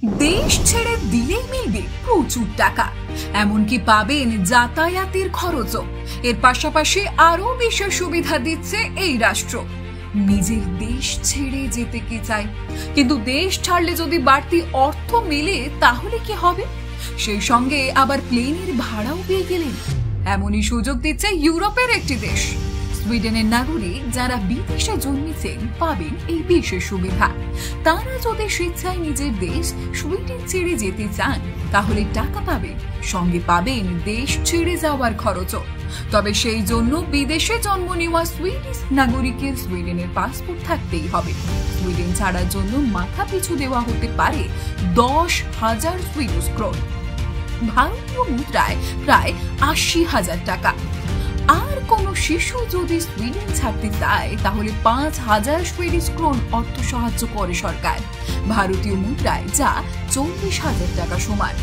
দেশ ছেড়ে দিলেই মিলবে প্রচুর টাকা, এমনকি পাবেন যাতায়াতের খরচও। এর পাশাপাশি আরো বিশেষ সুবিধা দিচ্ছে এই রাষ্ট্র। নিজের দেশ ছেড়ে যেতে কি চায়, কিন্তু দেশ ছাড়লে যদি বাড়তি অর্থ মেলে তাহলে কি হবে? সেই সঙ্গে আবার প্লেনের ভাড়াও পেয়ে গেলেন। এমনই সুযোগ দিচ্ছে ইউরোপের একটি দেশ। সুইডেনের নাগরিক যারা বিদেশে জন্মেছেন পাবেন এই বিশেষ সুবিধা। তারা যদি স্বেচ্ছায় নিজের দেশ সুইডেন ছেড়ে যেতে চান তাহলে টাকা পাবেন, সঙ্গে পাবেন দেশ ছেড়ে যাওয়ার খরচও। তবে সেই জন্য বিদেশে জন্ম নেওয়া সুইডিশ নাগরিকের সুইডেনের পাসপোর্ট থাকতেই হবে। সুইডেন ছাড়ার জন্য মাথা পিছু দেওয়া হতে পারে 10,000 সুইডিশ ক্রোন, ভারতীয় মুদ্রায় প্রায় 80,000 টাকা। আর কোন শিশু যদি সুইডেন ছাড়তে চায় তাহলে 5,000 সুইডিশ ক্রোন অর্থ সাহায্য করে সরকার, ভারতীয় মুদ্রায় যা 40,000 টাকা সমান।